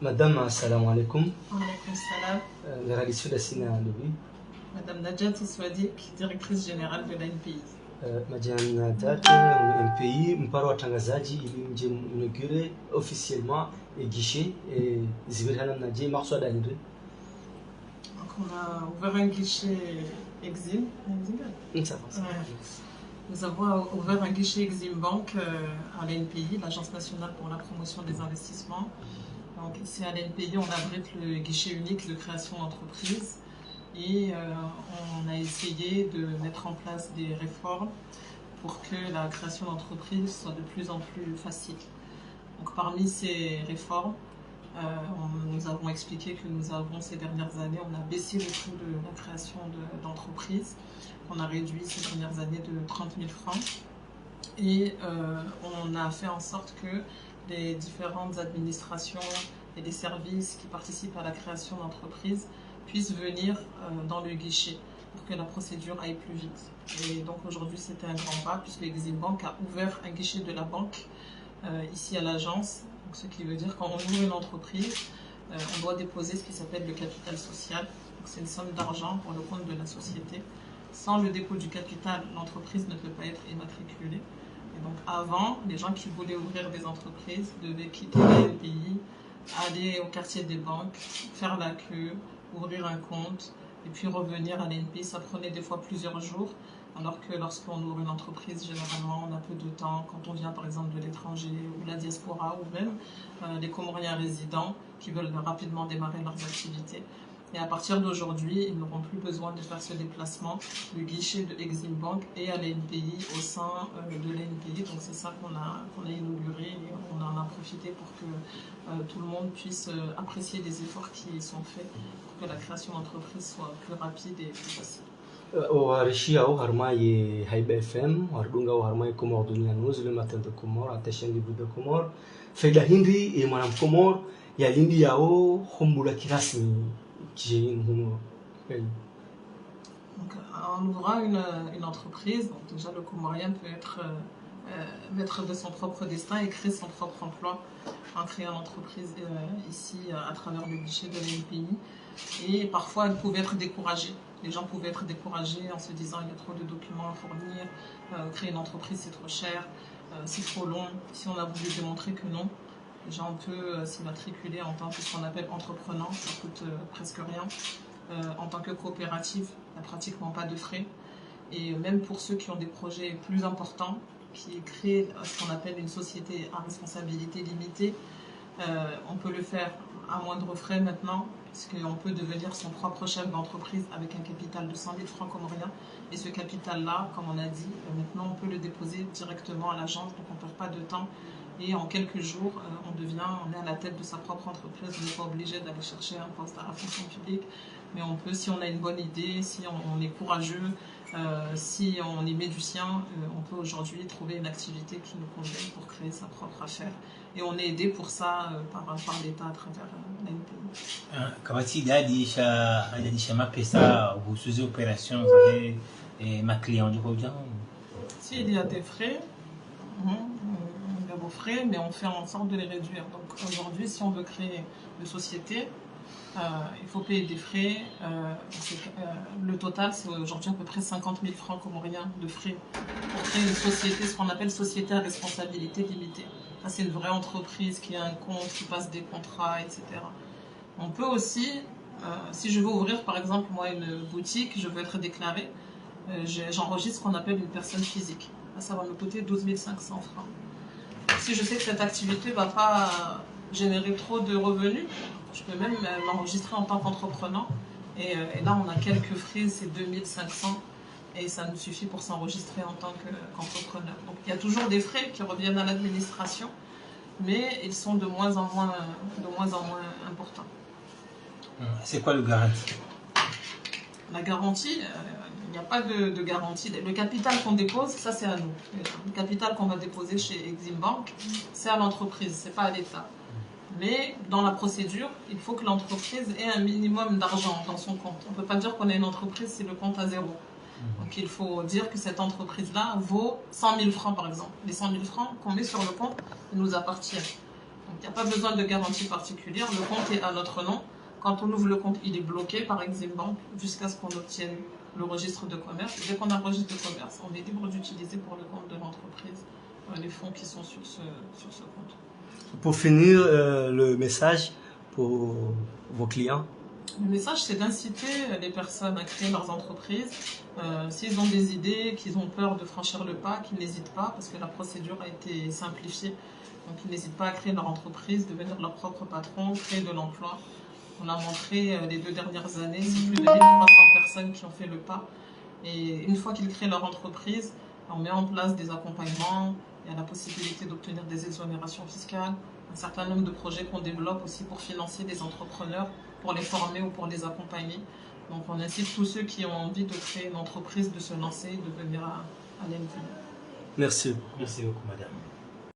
Madame, assalamu alaikum. Alaikum salam. Ngaralisho da sina ndugu. Madame Najat Swadik, directrice générale de l'ANPI. Madame Najat, MPI, mparo watangazaji ili mje inaugure officiellement et guichet et Zibirhanam Nadji Marsouada Indri. Donc on a ouvert un guichet Exim. Ça va. Nous avons ouvert un guichet Exim Bank à l'ANPI, l'Agence nationale pour la promotion des investissements. Donc ici à l'ANPI, on abrite le guichet unique de création d'entreprise et on a essayé de mettre en place des réformes pour que la création d'entreprise soit de plus en plus facile. Donc parmi ces réformes, nous avons expliqué que nous avons ces dernières années, on a baissé le coût de la création d'entreprise, on a réduit ces dernières années de 30 000 francs et on a fait en sorte que les différentes administrations et les services qui participent à la création d'entreprise puissent venir dans le guichet pour que la procédure aille plus vite. Et donc aujourd'hui c'était un grand pas puisque Exim Bank a ouvert un guichet de la banque ici à l'agence, ce qui veut dire quand on ouvre une entreprise, on doit déposer ce qui s'appelle le capital social. C'est une somme d'argent pour le compte de la société. Sans le dépôt du capital, l'entreprise ne peut pas être immatriculée. Et donc avant, les gens qui voulaient ouvrir des entreprises devaient quitter le pays, aller au quartier des banques, faire la queue, ouvrir un compte et puis revenir à l'ANPI. Ça prenait des fois plusieurs jours, alors que lorsqu'on ouvre une entreprise, généralement on a peu de temps. Quand on vient par exemple de l'étranger ou la diaspora ou même les Comoriens résidents qui veulent rapidement démarrer leurs activités. Et à partir d'aujourd'hui, ils n'auront plus besoin de faire ce déplacement. Le guichet de Exim Bank et à l'ANPI au sein de l'ANPI. Donc c'est ça qu'on a inauguré et on en a profité pour que tout le monde puisse apprécier les efforts qui sont faits pour que la création d'entreprise soit plus rapide et plus facile. Warishia au harmaye Haiba FM, wardunga au harmaye Comore Dunia News, le matin de Comore, à chaîne du bout de Comore. Faida Hindi et Madame Comore, ya lindi yao hombula kirasmi. Donc, en ouvrant une entreprise, donc déjà le Comorien peut être maître de son propre destin et créer son propre emploi en créant l'entreprise ici à travers le guichet de l'ANPI. Et parfois, elle pouvait être découragée. Les gens pouvaient être découragés en se disant il y a trop de documents à fournir, créer une entreprise c'est trop cher, c'est trop long. Si on a voulu démontrer que non, déjà on peut s'immatriculer en tant que ce qu'on appelle entreprenant, ça coûte presque rien. En tant que coopérative, il n'y a pratiquement pas de frais. Et même pour ceux qui ont des projets plus importants, qui créent ce qu'on appelle une société à responsabilité limitée, on peut le faire à moindre frais maintenant, puisqu'on peut devenir son propre chef d'entreprise avec un capital de 100 000 francs comoriens. Et ce capital-là, comme on a dit, maintenant on peut le déposer directement à l'agence, donc on ne perd pas de temps. Et en quelques jours, on est à la tête de sa propre entreprise. On n'est pas obligé d'aller chercher un poste à la fonction publique. Mais on peut, si on a une bonne idée, si on est courageux, si on est médecin, on peut aujourd'hui trouver une activité qui nous convient pour créer sa propre affaire. Et on est aidé pour ça par l'État à travers l'ANPI. Comment il a dit ma pesa vous faisiez opération et ma cliente du revient? S'il y a des frais, il y a vos frais, mais on fait en sorte de les réduire. Donc aujourd'hui, si on veut créer une société, il faut payer des frais. Le total, c'est aujourd'hui à peu près 50 000 francs comoriens de frais pour créer une société, ce qu'on appelle société à responsabilité limitée. Ça, c'est une vraie entreprise qui a un compte, qui passe des contrats, etc. On peut aussi, si je veux ouvrir par exemple moi une boutique, je veux être déclaré, j'enregistre ce qu'on appelle une personne physique. Là, ça va me coûter 12 500 francs. Si je sais que cette activité ne va pas générer trop de revenus, je peux même l'enregistrer en tant qu'entrepreneur. Et là, on a quelques frais, c'est 2500. Et ça nous suffit pour s'enregistrer en tant qu'entrepreneur. Donc il y a toujours des frais qui reviennent à l'administration, mais ils sont de moins en moins importants. C'est quoi le garantie? La garantie, il n'y a pas de garantie. Le capital qu'on dépose, ça c'est à nous. Le capital qu'on va déposer chez Exim Bank, c'est à l'entreprise, c'est pas à l'État. Mais dans la procédure, il faut que l'entreprise ait un minimum d'argent dans son compte. On ne peut pas dire qu'on a une entreprise si le compte a zéro. Donc il faut dire que cette entreprise-là vaut 100 000 francs par exemple. Les 100 000 francs qu'on met sur le compte nous appartiennent. Donc il n'y a pas besoin de garantie particulière. Le compte est à notre nom. Quand on ouvre le compte, il est bloqué par Exim Bank jusqu'à ce qu'on obtienne le registre de commerce. Dès qu'on a le registre de commerce, on est libre d'utiliser pour le compte de l'entreprise les fonds qui sont sur ce compte. Pour finir, le message pour vos clients. Le message, c'est d'inciter les personnes à créer leurs entreprises. S'ils ont des idées, qu'ils ont peur de franchir le pas, qu'ils n'hésitent pas, parce que la procédure a été simplifiée. Donc, ils n'hésitent pas à créer leur entreprise, devenir leur propre patron, créer de l'emploi. On a montré les 2 dernières années, c'est plus de 1300 personnes qui ont fait le pas. Et une fois qu'ils créent leur entreprise, on met en place des accompagnements, il y a la possibilité d'obtenir des exonérations fiscales, un certain nombre de projets qu'on développe aussi pour financer des entrepreneurs, pour les former ou pour les accompagner. Donc on incite tous ceux qui ont envie de créer une entreprise de se lancer et de venir à l'NPI. Merci. Merci beaucoup, madame.